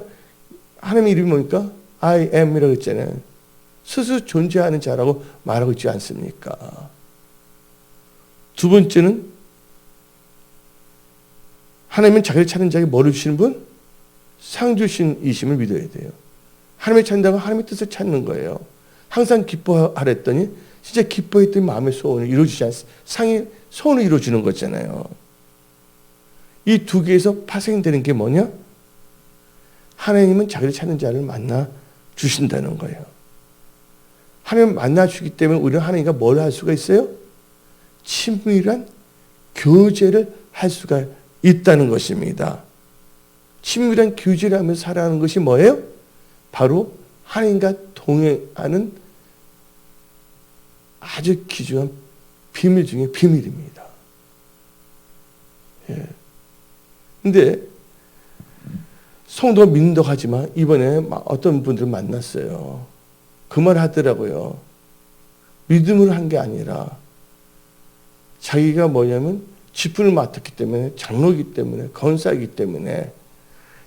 하나님의 이름이 뭡니까? I am이라고 했잖아요. 스스로 존재하는 자라고 말하고 있지 않습니까? 두 번째는 하나님은 자기를 찾는 자에게 뭐를 주시는 분? 상 주신 이심을 믿어야 돼요. 하나님을 찾는다고 하나님의 뜻을 찾는 거예요. 항상 기뻐하랬더니 진짜 기뻐했더니 마음의 소원을 이루어주지 않습니까? 상이 소원을 이루어주는 거잖아요. 이 두 개에서 파생되는 게 뭐냐? 하나님은 자기를 찾는 자를 만나 주신다는 거예요. 하나님 만나 주기 때문에 우리는 하나님과 뭘 할 수가 있어요? 친밀한 교제를 할 수가 있다는 것입니다. 친밀한 교제를 하면서 살아가는 것이 뭐예요? 바로 하나님과 동행하는 아주 귀중한 비밀 중에 비밀입니다. 근데 성도가 믿는다고 하지만 이번에 어떤 분들을 만났어요. 그 말 하더라고요. 믿음으로 한 게 아니라 자기가 뭐냐면 지분을 맡았기 때문에, 장로이기 때문에, 권사이기 때문에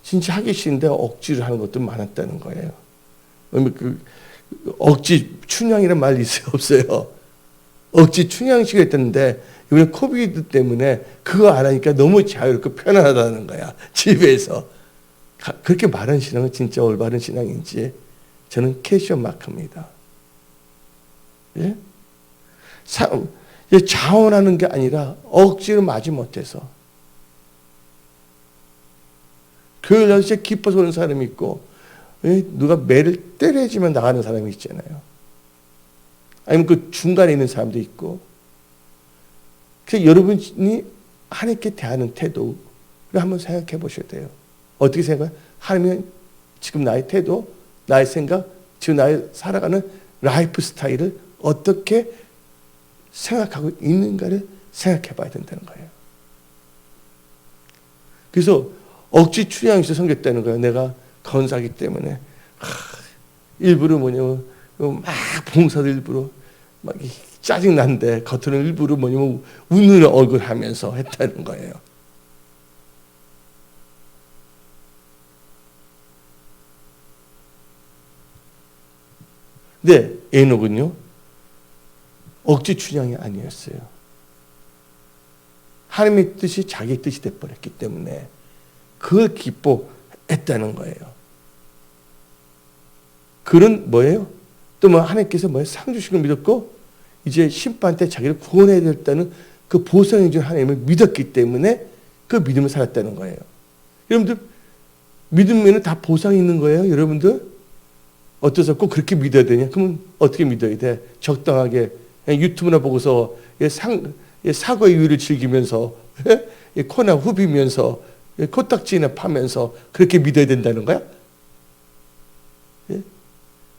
진짜 하기 싫은데 억지를 하는 것도 많았다는 거예요. 그 억지 춘향이란 말이 있어요, 없어요? 억지 춘향식을 했는데 이번에 코비드 때문에 그거 안 하니까 너무 자유롭고 편안하다는 거야, 집에서. 그렇게 말하는 신앙은 진짜 올바른 신앙인지 저는 퀘스천 마크입니다. 예? 자원하는 게 아니라 억지로 마지 못해서. 교회 가서 기뻐서 오는 사람이 있고, 누가 매를 때려주면 나가는 사람이 있잖아요. 아니면 그 중간에 있는 사람도 있고. 그래서 여러분이 하나님께 대하는 태도를 한번 생각해 보셔야 돼요. 어떻게 생각해요? 하나님은 지금 나의 태도, 나의 생각, 지금 나의 살아가는 라이프 스타일을 어떻게 생각하고 있는가를 생각해 봐야 된다는 거예요. 그래서 억지 춘향에서 생겼다는 거예요. 내가 건사기 때문에 일부러 뭐냐면 막 봉사도 일부러 막 짜증 난데 겉으로는 일부러 뭐냐면 웃는 얼굴 하면서 했다는 거예요. 근데 에녹은요, 억지 춘향이 아니었어요. 하나님의 뜻이 자기 뜻이 돼버렸기 때문에 그걸 기뻐했다는 거예요. 그런 뭐예요? 또 뭐 하나님께서 뭐예요? 상 주신 걸 믿었고 이제 심판 때 자기를 구원해야 됐다는 그 보상해 준 하나님을 믿었기 때문에 그 믿음을 살았다는 거예요. 여러분들 믿으면 다 보상이 있는 거예요, 여러분들? 어떠서 꼭 그렇게 믿어야 되냐? 그러면 어떻게 믿어야 돼? 적당하게 유튜브나 보고서 사과의 우유를 즐기면서 코나 후비면서 코딱지나 파면서 그렇게 믿어야 된다는 거야?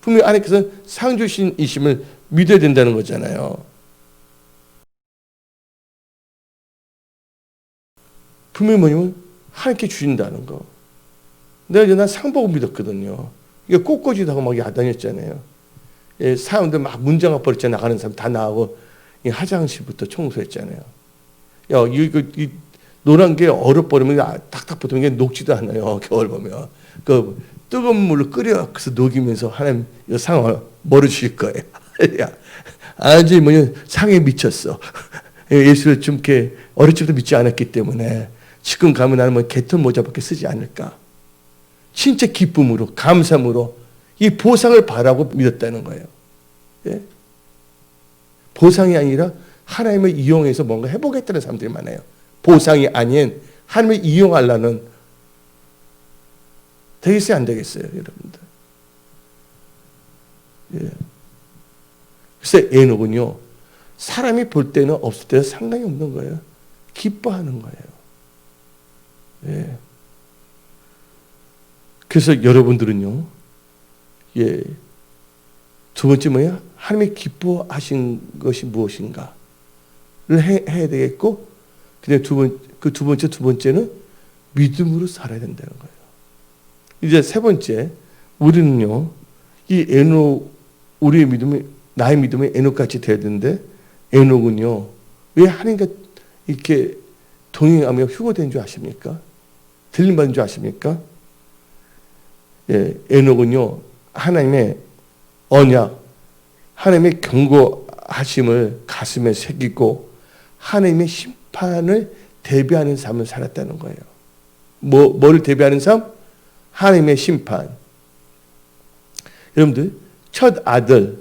분명히 하나님께서 상 주신 이심을 믿어야 된다는 거잖아요. 분명히 뭐냐면 하나님께 주신다는 거. 내가 이제 난 상 보고 믿었거든요. 이게 꽃꽂이도 하고 막 야단했잖아요. 사람들 막 문장아 버렸잖아요. 나가는 사람 다 나가고 화장실부터 청소했잖아요. 야, 이 노란 게 얼어버리면 탁탁 붙으면 이게 녹지도 않아요. 겨울 보면. 그 뜨거운 물로 끓여서 녹이면서 하나님 이 상을 뭐로 주실 거예요. 야, 아주 뭐냐 상에 미쳤어. 예수를 좀 이렇게 어릴 적부터 믿지 않았기 때문에 지금 가면 나는 뭐 개털 모자밖에 쓰지 않을까. 진짜 기쁨으로 감사함으로 이 보상을 바라고 믿었다는 거예요. 예? 보상이 아니라 하나님을 이용해서 뭔가 해보겠다는 사람들이 많아요. 보상이 아닌 하나님을 이용하려는. 되겠어요, 안 되겠어요, 여러분들? 예. 그래서 에녹은요, 사람이 볼 때는 없을 때는 상관이 없는 거예요. 기뻐하는 거예요. 예. 그래서 여러분들은요, 예, 두 번째 뭐야? 하나님이 기뻐하신 것이 무엇인가를 해야 되겠고, 그다음 두 번째는 믿음으로 살아야 된다는 거예요. 이제 세 번째, 우리는요, 이 에녹, 우리의 믿음이, 나의 믿음이 에녹같이 돼야 되는데, 에녹은요, 왜 하나님과 이렇게 동행하며 휴거된 줄 아십니까? 들림받은 줄 아십니까? 예, 에녹은요, 하나님의 언약, 하나님의 경고하심을 가슴에 새기고 하나님의 심판을 대비하는 삶을 살았다는 거예요. 뭐를 대비하는 삶? 하나님의 심판. 여러분들, 첫 아들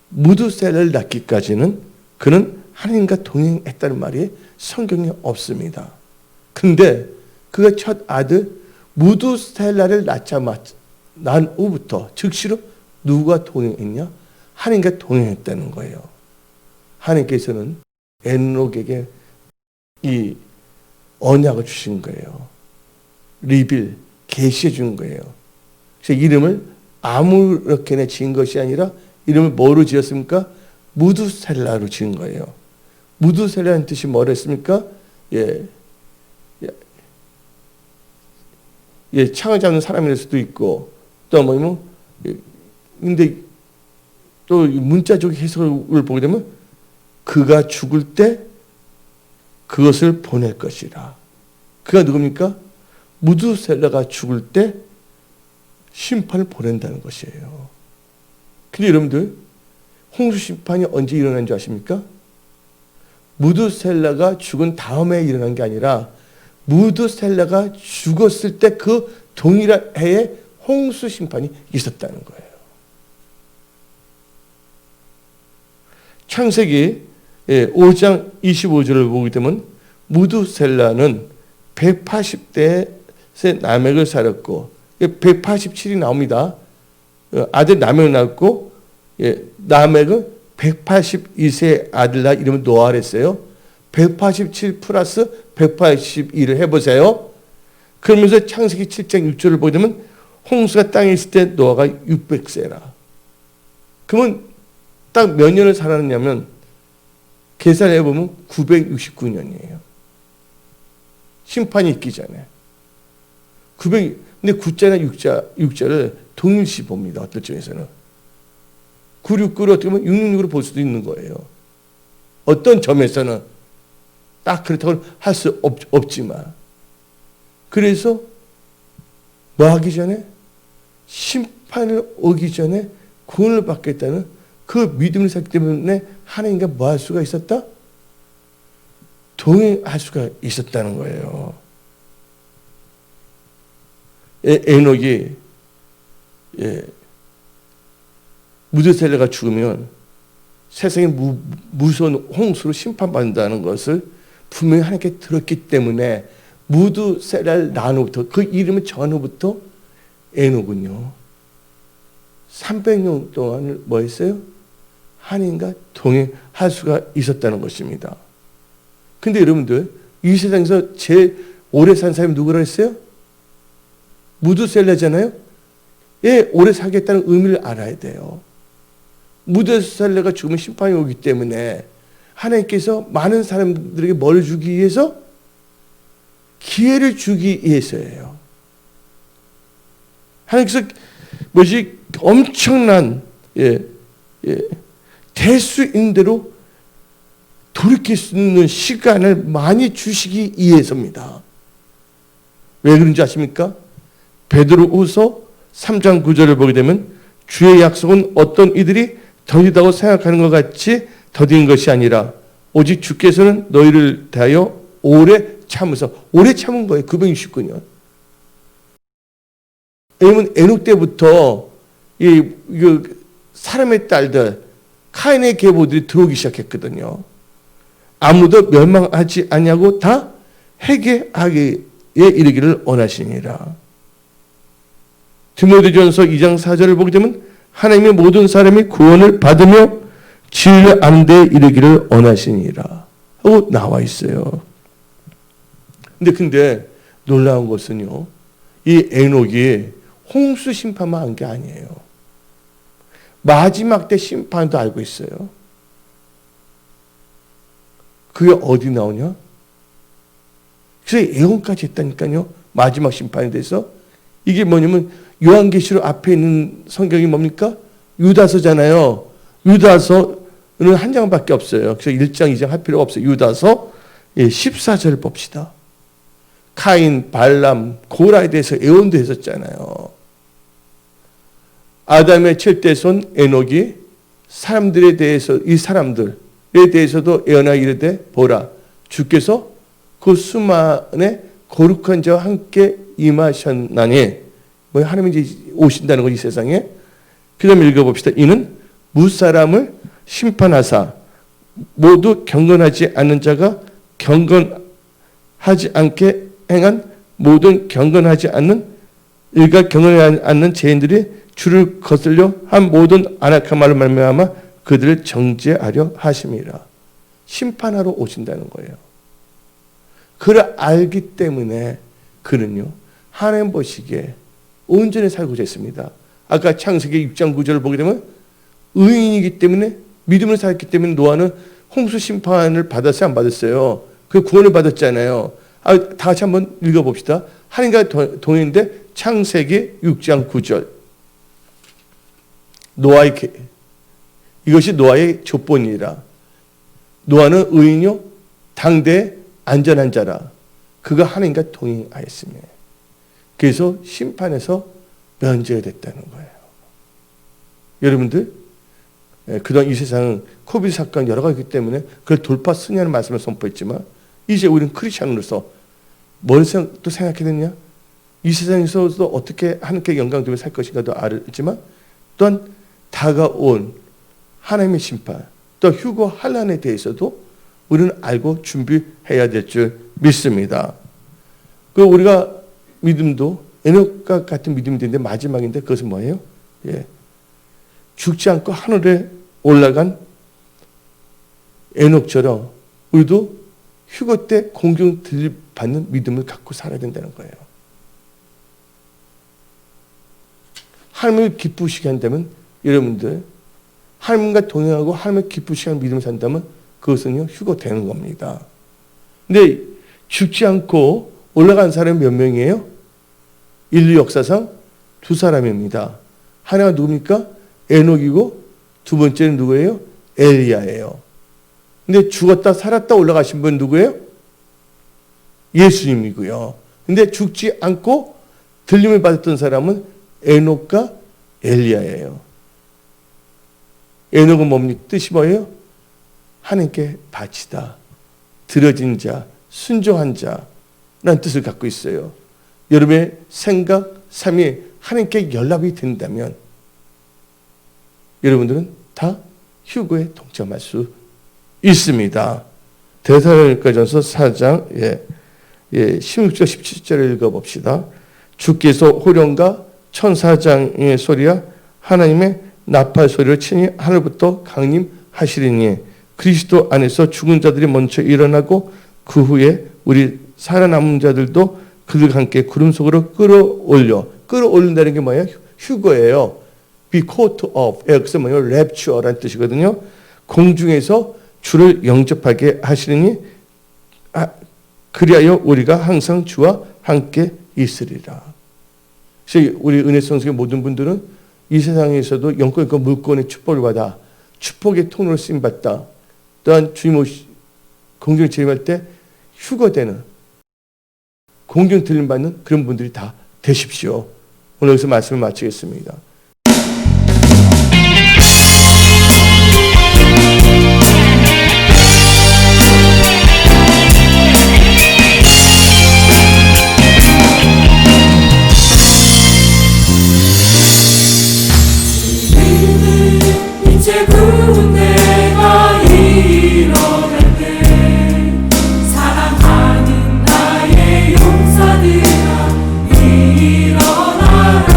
무두셀을 낳기까지는 그는 하나님과 동행했다는 말이 성경에 없습니다. 근데 그가 첫 아들 무두셀라를 낳은 후부터 즉시로 누가 동행했냐? 하나님과 동행했다는 거예요. 하나님께서는 에녹에게 이 언약을 주신 거예요. 리빌, 계시해 준 거예요. 그래서 이름을 아무렇게나 지은 것이 아니라 이름을 뭐로 지었습니까? 무두셀라로 지은 거예요. 무두셀라는 뜻이 뭐라 했습니까? 창을 잡는 사람일 수도 있고, 또 뭐냐면, 근데 또 문자적 해석을 보게 되면 그가 죽을 때 그것을 보낼 것이라. 그가 누굽니까? 무두셀라가 죽을 때 심판을 보낸다는 것이에요. 근데 여러분들 홍수 심판이 언제 일어난 줄 아십니까? 무두셀라가 죽은 다음에 일어난 게 아니라 무두셀라가 죽었을 때 그 동일한 해에 홍수 심판이 있었다는 거예요. 창세기 5장 25절을 보게 되면 무두셀라는 180대의 라멕을 살았고 187이 나옵니다. 아들 라멕을 낳았고 라멕은 182세의 아들 낳아 이름을 노아를 했어요. 187 플러스 182를 해보세요. 그러면서 창세기 7장 6절을 보게 되면 홍수가 땅에 있을 때 노아가 600세라. 그러면 딱 몇 년을 살았냐면 계산해 보면 969년이에요. 심판이 있기 전에. 근데 9자나 6자를 동일시 봅니다. 어떨 쪽에서는. 969를 어떻게 보면 666으로 볼 수도 있는 거예요. 어떤 점에서는 딱 그렇다고 할 수 없지만. 그래서 뭐 하기 전에? 심판을 오기 전에 구원을 받겠다는 그 믿음을 샀기 때문에 하나님과 뭐 할 수가 있었다? 동행할 수가 있었다는 거예요. 에녹이 무드셀라가 죽으면 세상에 무서운 홍수로 심판받는다는 것을 분명히 하나님께 들었기 때문에 무드셀라를 낳은 후부터 그 이름은 전후부터 에녹은요 300년 동안을 뭐 했어요? 하나님과 동행할 수가 있었다는 것입니다. 근데 여러분들 이 세상에서 제일 오래 산 사람이 누구라 했어요? 무드셀라잖아요. 예, 오래 살겠다는 의미를 알아야 돼요. 무드셀라가 죽으면 심판이 오기 때문에 하나님께서 많은 사람들에게 뭘 주기 위해서? 기회를 주기 위해서예요. 하나님께서 엄청난 될 수 있는 대로 돌이킬 수 있는 시간을 많이 주시기 위해서입니다. 왜 그런지 아십니까? 베드로후서 3장 9절을 보게 되면 주의 약속은 어떤 이들이 더디다고 생각하는 것 같이 더딘 것이 아니라 오직 주께서는 너희를 대하여 오래 참으서 오래 참은 거예요. 969년. 왜냐하면 에녹 때부터 사람의 딸들 카인의 계보들이 들어오기 시작했거든요. 아무도 멸망하지 아니하고 다 회개하기에 이르기를 원하시니라. 디모데전서 2장 4절을 보게 되면 하나님의 모든 사람이 구원을 받으며 진리를 아는 데 이르기를 원하시니라 하고 나와 있어요. 근데 놀라운 것은요. 이 에녹이 홍수 심판만 한 게 아니에요. 마지막 때 심판도 알고 있어요. 그게 어디 나오냐? 그래서 예언까지 했다니까요. 마지막 심판에 대해서. 이게 뭐냐면 요한계시록 앞에 있는 성경이 뭡니까? 유다서잖아요. 유다서는 한 장밖에 없어요. 그래서 1장, 2장 할 필요가 없어요. 유다서 14절을 봅시다. 카인, 발람, 고라에 대해서 예언도 했었잖아요. 아담의 7대손 에녹이 사람들에 대해서 이 사람들에 대해서도 예언하여 이르되 보라 주께서 그 수만의 거룩한 자와 함께 임하셨나니 뭐 하나님이 이제 오신다는 거지 세상에. 그 다음에 읽어봅시다. 이는 무사람을 심판하사 모두 경건하지 않는 자가 경건하지 않게 행한 모든 경건하지 않는 일가 경건하지 않는 죄인들이 주를 거슬려 한 모든 안악한 말을 말미암아 그들을 정죄하려 하심이라. 심판하러 오신다는 거예요. 그를 알기 때문에 그는요 하나님 보시기에 온전히 살고자 했습니다. 아까 창세기 6장 9절을 보게 되면 의인이기 때문에 믿음을 살았기 때문에 노아는 홍수 심판을 받았어요? 안 받았어요? 그 구원을 받았잖아요. 다 같이 한번 읽어봅시다. 하나님과 동행인데 창세기 6장 9절 노아의 이것이 노아의 조본이라. 노아는 의인요 당대의 안전한 자라. 그가 하나님과 동행하였으며 그래서 심판에서 면제가 됐다는 거예요. 여러분들 그동안 이 세상은 코비드 사건 여러 가지 있기 때문에 그걸 돌파쓰냐는 말씀을 선포했지만 이제 우리는 크리스천으로서 뭘 또 생각해야 되냐? 이 세상에서도 어떻게 하나님께 영광되며 살 것인가도 알지만 또한 다가온 하나님의 심판 또 휴거 환난에 대해서도 우리는 알고 준비해야 될 줄 믿습니다. 그 우리가 믿음도 에녹과 같은 믿음이 되는데 마지막인데 그것은 뭐예요? 죽지 않고 하늘에 올라간 에녹처럼 우리도 휴거 때 공경 들받는 믿음을 갖고 살아야 된다는 거예요. 하나님을 기쁘시게 한다면 여러분들 하나님과 동행하고 하나님을 기쁘시게 하는 믿음을 산다면 그것은요 휴거 되는 겁니다. 근데 죽지 않고 올라간 사람이 몇 명이에요? 인류 역사상 2사람입니다. 하나가 누굽니까? 에녹이고 두 번째는 누구예요? 엘리야예요. 근데 죽었다 살았다 올라가신 분 누구예요? 예수님이고요. 근데 죽지 않고 들림을 받았던 사람은 에녹과 엘리야예요. 에녹은 뭡니까? 뜻이 뭐예요? 하나님께 바치다, 들어진 자, 순종한 자라는 뜻을 갖고 있어요. 여러분의 생각, 삶이 하나님께 연락이 된다면 여러분들은 다 휴거에 동참할 수 있습니다. 데살로니가전서 4장 16절 17절을 읽어봅시다. 주께서 호령과 천사장의 소리와 하나님의 나팔 소리를 친히 하늘부터 강림하시리니 그리스도 안에서 죽은 자들이 먼저 일어나고 그 후에 우리 살아남은 자들도 그들과 함께 구름 속으로 끌어올린다는 게 뭐예요? 휴거예요. Be caught up. 여기서 뭐예요? rapture라는 뜻이거든요. 공중에서 주를 영접하게 하시니 그리하여 우리가 항상 주와 함께 있으리라. 그래서 우리 은혜성수의 모든 분들은 이 세상에서도 영권과 물권의 축복을 받아 축복의 통로로 쓰임받다. 또한 주님 공중에 재림할 때 휴거되는 공중 들림받는 그런 분들이 다 되십시오. 오늘 여기서 말씀을 마치겠습니다. 이제 군대가 일어날 때 사랑하는 나의 용사들아 일어나라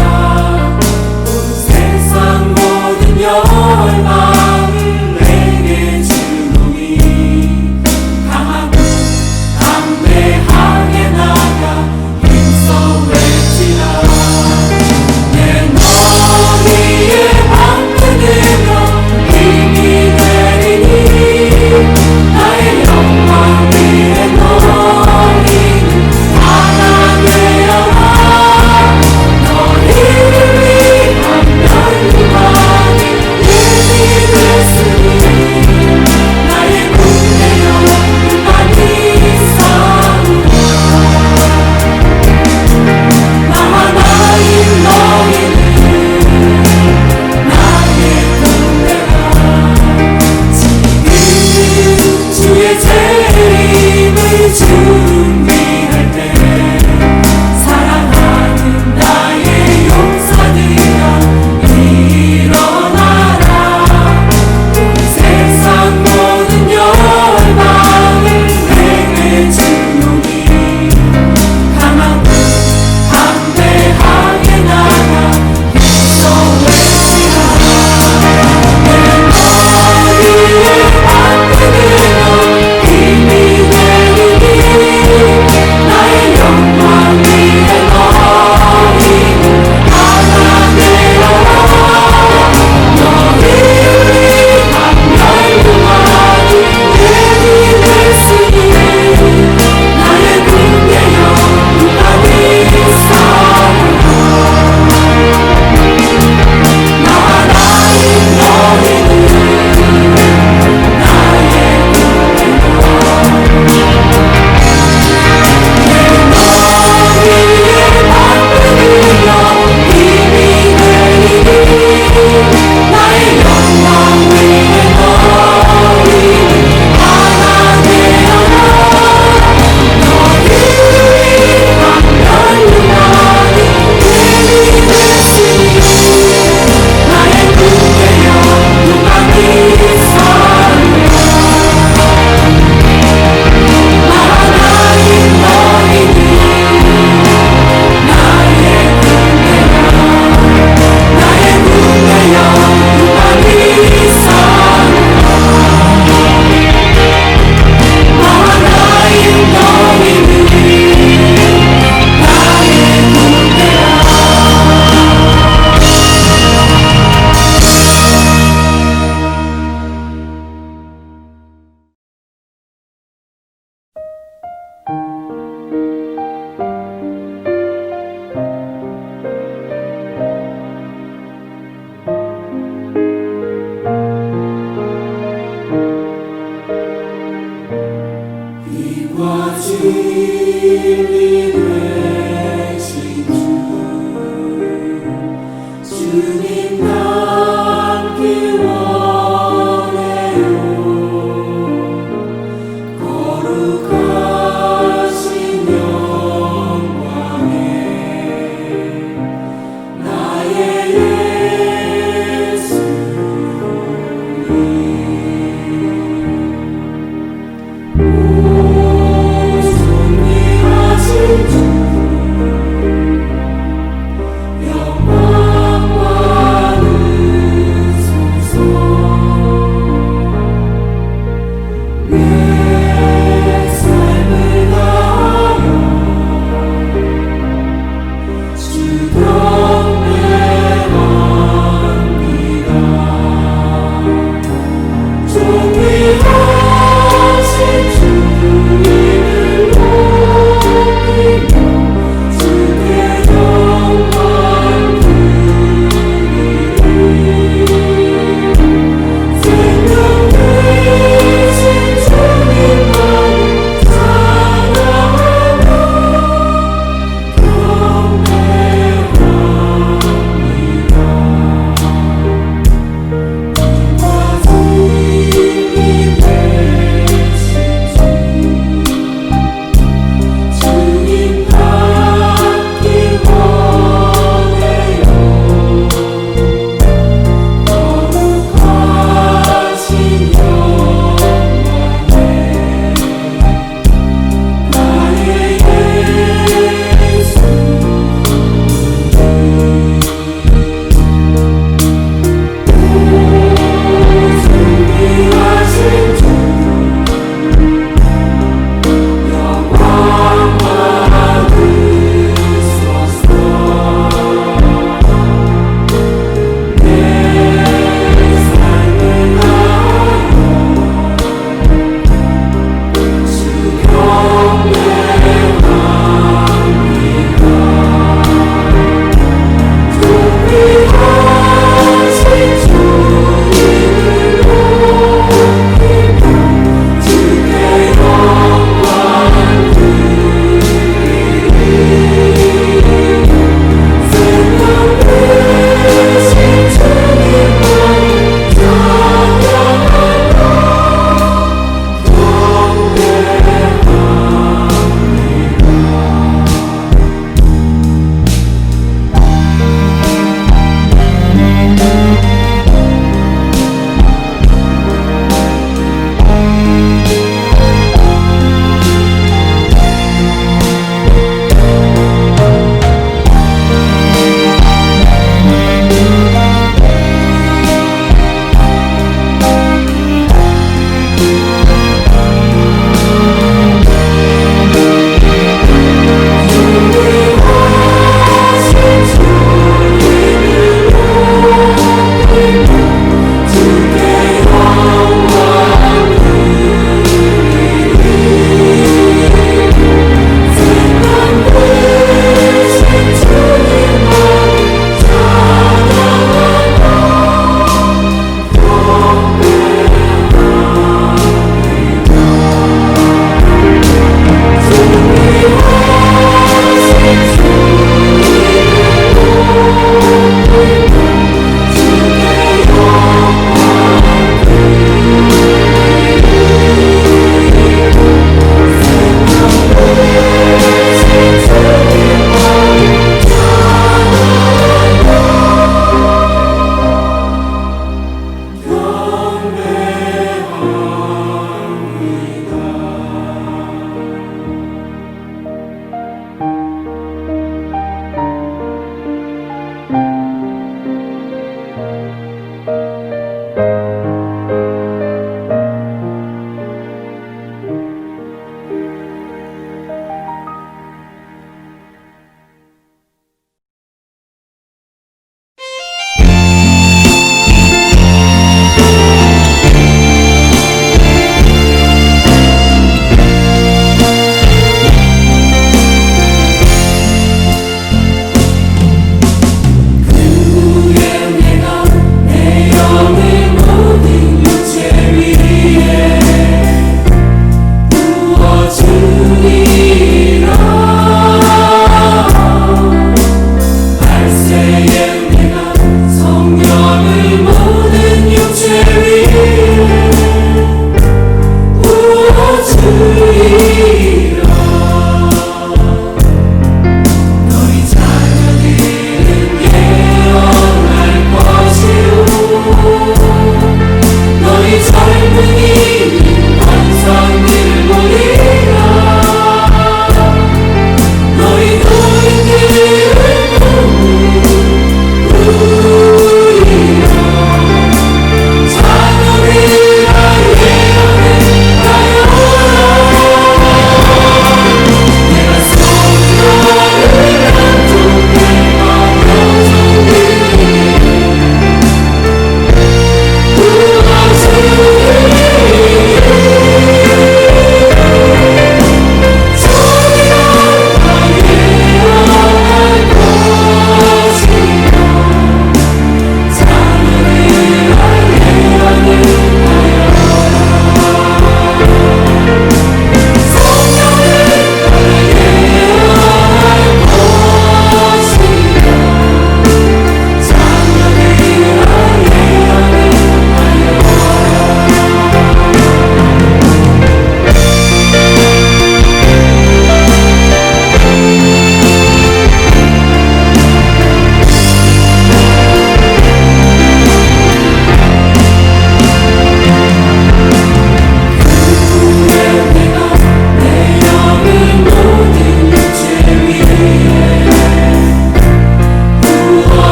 하나님